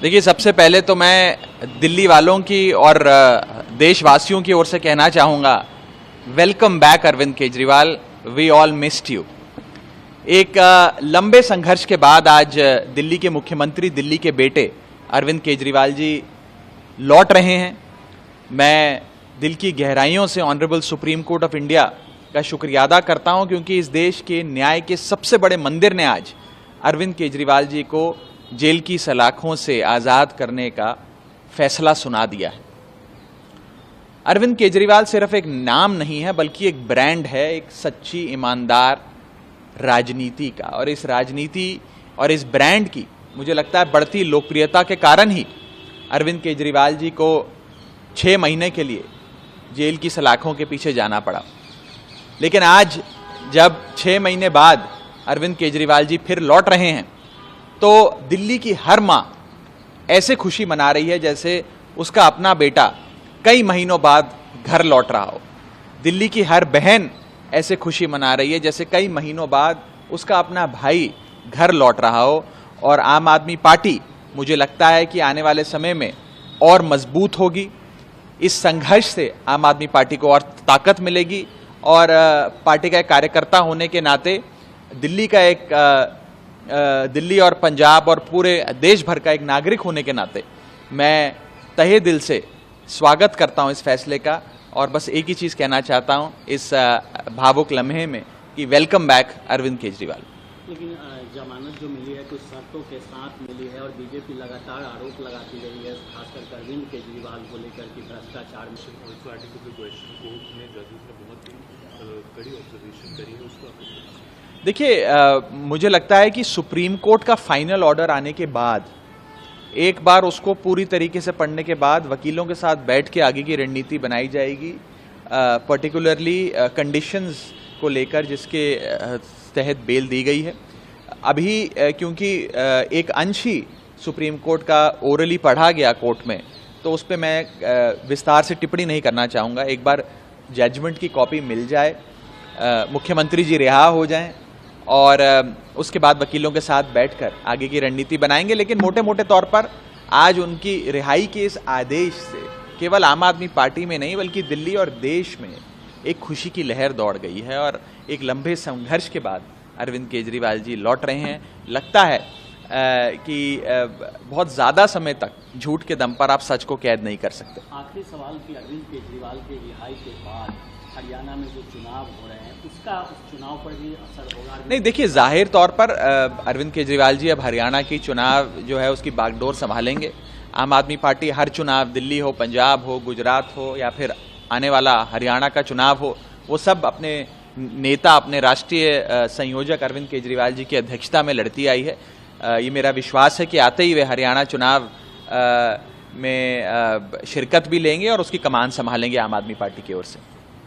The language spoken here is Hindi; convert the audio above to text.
देखिए, सबसे पहले तो मैं दिल्ली वालों की और देशवासियों की ओर से कहना चाहूँगा, welcome back Arvind Kejriwal, we all missed you. एक लंबे संघर्ष के बाद आज दिल्ली के मुख्यमंत्री, दिल्ली के बेटे अरविंद केजरीवाल जी लौट रहे हैं। मैं दिल की गहराइयों से honourable supreme court of India का शुक्रिया अदा करता हूं, क्योंकि इस देश के न्याय के सबसे बड़े मंदिर ने आज अरविंद केजरीवाल जी को जेल की सलाखों से आज़ाद करने का फैसला सुना दिया है। अरविंद केजरीवाल सिर्फ एक नाम नहीं है, बल्कि एक ब्रांड है, एक सच्ची ईमानदार राजनीति का। और इस राजनीति और इस ब्रांड की मुझे लगता है बढ़ती लोकप्रियता के कारण ही अरविंद केजरीवाल जी को 6 महीने के लिए जेल की सलाखों के पीछे जाना पड़ा। लेकिन आज जब 6 महीने बाद अरविंद केजरीवाल जी फिर लौट रहे हैं, तो दिल्ली की हर मां ऐसे खुशी मना रही है जैसे उसका अपना बेटा कई महीनों बाद घर लौट रहा हो। दिल्ली की हर बहन ऐसे खुशी मना रही है जैसे कई महीनों बाद उसका अपना भाई घर लौट रहा हो। और आम आदमी पार्टी, मुझे लगता है कि आने वाले समय में और मजबूत होगी। इस संघर्ष से आम आदमी पार्टी को और ताकत मिलेगी। और पार्टी का एक कार्यकर्ता होने के नाते, दिल्ली और पंजाब और पूरे देश भर का एक नागरिक होने के नाते मैं तहे दिल से स्वागत करता हूं इस फैसले का। और बस एक ही चीज़ कहना चाहता हूं इस भावुक लम्हे में कि वेलकम बैक अरविंद केजरीवाल। लेकिन जमानत जो मिली है कुछ शर्तों के साथ मिली है, और बीजेपी लगातार आरोप लगाती रही है, खासकर अरविंद केजरीवाल को लेकर कि भ्रष्टाचार में। देखिए, मुझे लगता है कि सुप्रीम कोर्ट का फाइनल ऑर्डर आने के बाद, एक बार उसको पूरी तरीके से पढ़ने के बाद वकीलों के साथ बैठ के आगे की रणनीति बनाई जाएगी, पर्टिकुलरली कंडीशंस को लेकर जिसके तहत बेल दी गई है। अभी क्योंकि एक अंश ही सुप्रीम कोर्ट का ओरली पढ़ा गया कोर्ट में, तो उस पर मैं विस्तार से टिप्पणी नहीं करना चाहूँगा। एक बार जजमेंट की कॉपी मिल जाए, मुख्यमंत्री जी रिहा हो जाएं, और उसके बाद वकीलों के साथ बैठकर आगे की रणनीति बनाएंगे। लेकिन मोटे मोटे तौर पर आज उनकी रिहाई के इस आदेश से केवल आम आदमी पार्टी में नहीं, बल्कि दिल्ली और देश में एक खुशी की लहर दौड़ गई है। और एक लंबे संघर्ष के बाद अरविंद केजरीवाल जी लौट रहे हैं। लगता है कि बहुत ज़्यादा समय तक झूठ के दम पर आप सच को कैद नहीं कर सकते। आखिरी सवाल कि अरविंद केजरीवाल के रिहाई के बाद हरियाणा में जो चुनाव हो रहे हैं, उसका उस चुनाव पर भी असर होगा? नहीं, देखिए, जाहिर तौर पर अरविंद केजरीवाल जी अब हरियाणा की चुनाव जो है उसकी बागडोर संभालेंगे। आम आदमी पार्टी हर चुनाव, दिल्ली हो, पंजाब हो, गुजरात हो, या फिर आने वाला हरियाणा का चुनाव हो, वो सब अपने नेता, अपने राष्ट्रीय संयोजक अरविंद केजरीवाल जी की अध्यक्षता में लड़ती आई है। ये मेरा विश्वास है कि आते ही वे हरियाणा चुनाव में शिरकत भी लेंगे और उसकी कमान संभालेंगे आम आदमी पार्टी की ओर से।